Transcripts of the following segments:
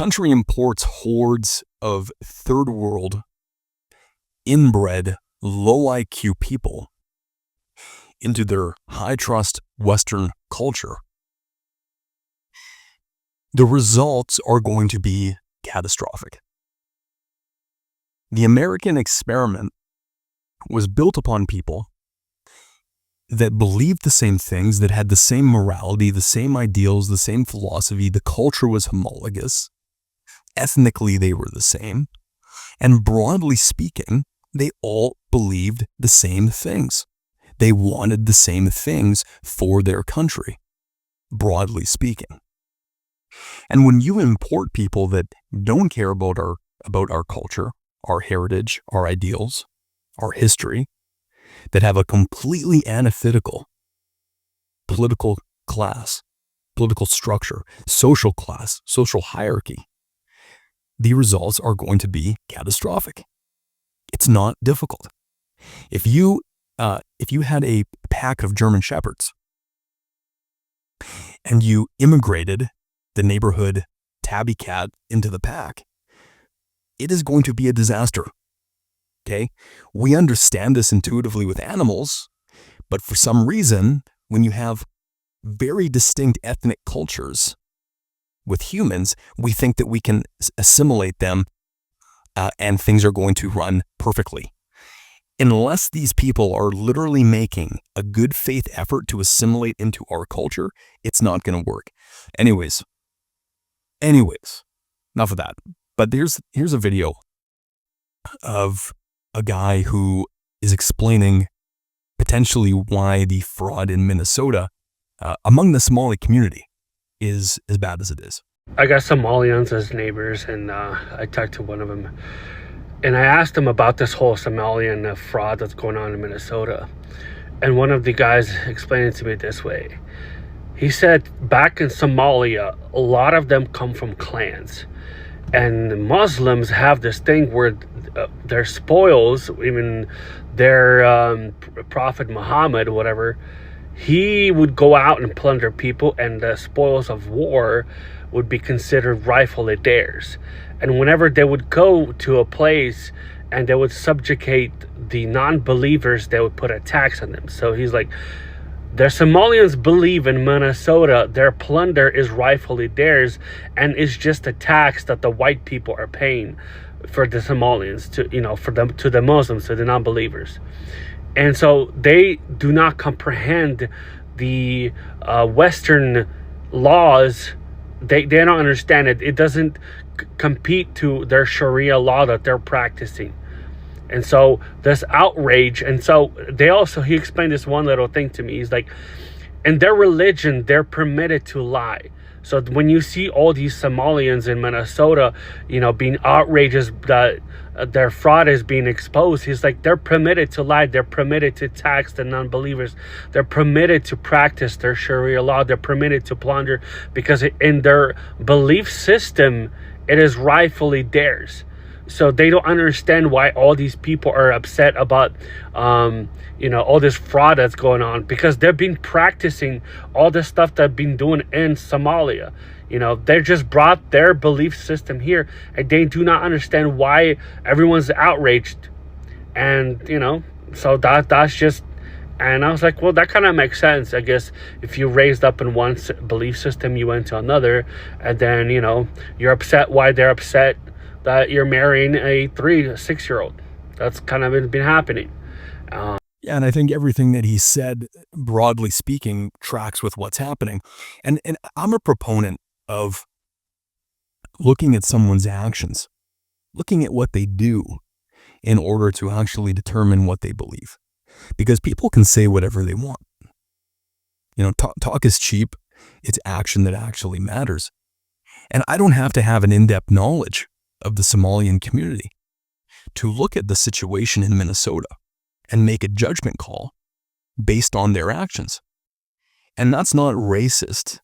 country imports hordes of third world, inbred, low IQ people into their high trust Western culture, the results are going to be catastrophic. The American experiment was built upon people that believed the same things, that had the same morality, the same ideals, the same philosophy. The culture was homologous. Ethnically, they were the same. And broadly speaking, they all believed the same things. They wanted the same things for their country, broadly speaking. And when you import people that don't care about our culture, our heritage, our ideals, our history, that have a completely antithetical political class, political structure, social class, social hierarchy, the results are going to be catastrophic. It's not difficult. If you had a pack of German Shepherds and you immigrated the neighborhood tabby cat into the pack, it is going to be a disaster. Okay? We understand this intuitively with animals, but for some reason, when you have very distinct ethnic cultures with humans, we think that we can assimilate them and things are going to run perfectly. Unless these people are literally making a good faith effort to assimilate into our culture, it's not going to work. Anyways, enough of that. But here's a video of a guy who is explaining potentially why the fraud in Minnesota among the Somali community is as bad as it is. I got Somalians as neighbors, and I talked to one of them, and I asked him about this whole Somalian fraud that's going on in Minnesota. And one of the guys explained it to me this way. He said back in Somalia, a lot of them come from clans. And Muslims have this thing where their spoils, even their Prophet Muhammad, whatever, he would go out and plunder people, and the spoils of war would be considered rightfully theirs. And whenever they would go to a place and they would subjugate the non-believers, they would put a tax on them. So he's like, the Somalians believe in Minnesota, their plunder is rightfully theirs, and it's just a tax that the white people are paying for the Somalians to the Muslims, to the non-believers. And so they do not comprehend the Western laws. They don't understand it. It doesn't compete to their Sharia law that they're practicing. And so this outrage, and so he explained this one little thing to me. He's like, in their religion, they're permitted to lie. So when you see all these Somalians in Minnesota, being outrageous that their fraud is being exposed, he's like, they're permitted to lie. They're permitted to tax the non-believers. They're permitted to practice their Sharia law. They're permitted to plunder because in their belief system, it is rightfully theirs. So they don't understand why all these people are upset about, all this fraud that's going on, because they've been practicing all this stuff they've been doing in Somalia. They just brought their belief system here, and they do not understand why everyone's outraged. And, so that's just, and I was like, well, that kind of makes sense. I guess if you raised up in one belief system, you went to another, and then, you're upset why they're upset that you're marrying a 6-year-old. That's kind of been happening. Yeah, and I think everything that he said, broadly speaking, tracks with what's happening. And I'm a proponent of looking at someone's actions, looking at what they do in order to actually determine what they believe. Because people can say whatever they want. Talk is cheap. It's action that actually matters. And I don't have to have an in-depth knowledge of the Somalian community to look at the situation in Minnesota and make a judgment call based on their actions. And that's not racist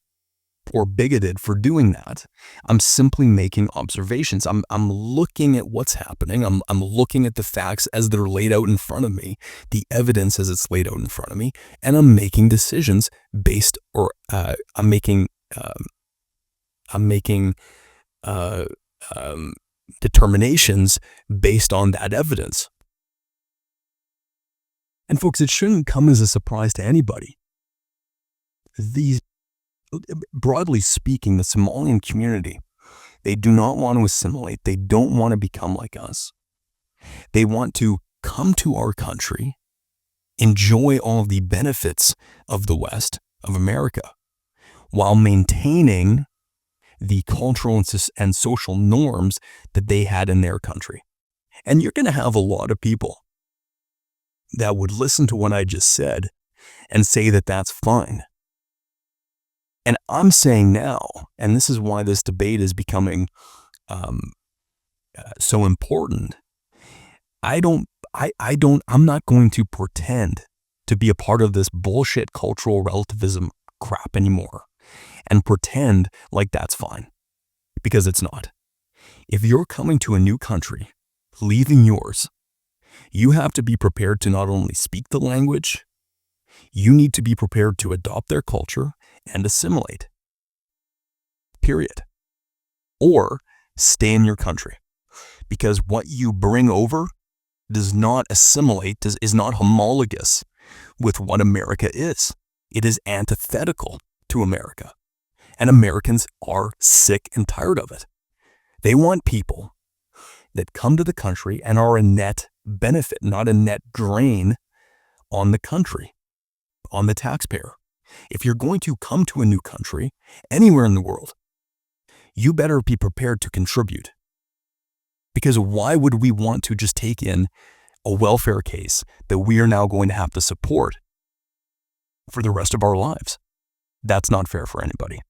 or bigoted for doing that. I'm simply making observations. I'm looking at what's happening. I'm looking at the facts as they're laid out in front of me, the evidence as it's laid out in front of me, and I'm making decisions based, or I'm making uh, determinations based on that evidence. And folks, it shouldn't come as a surprise to anybody. Broadly speaking, the Somalian community, they do not want to assimilate. They don't want to become like us. They want to come to our country, enjoy all of the benefits of the West, of America, while maintaining the cultural and social norms that they had in their country. And you're going to have a lot of people that would listen to what I just said and say that that's fine. And I'm saying now, and this is why this debate is becoming so important, I'm not going to pretend to be a part of this bullshit cultural relativism crap anymore and pretend like that's fine, because it's not. If you're coming to a new country, leaving yours, you have to be prepared to not only speak the language, you need to be prepared to adopt their culture and assimilate. Period. Or stay in your country, because what you bring over does not assimilate, is not homologous with what America is. It is antithetical to America. And Americans are sick and tired of it. They want people that come to the country and are a net benefit, not a net drain on the country, on the taxpayer. If you're going to come to a new country, anywhere in the world, you better be prepared to contribute. Because why would we want to just take in a welfare case that we are now going to have to support for the rest of our lives? That's not fair for anybody.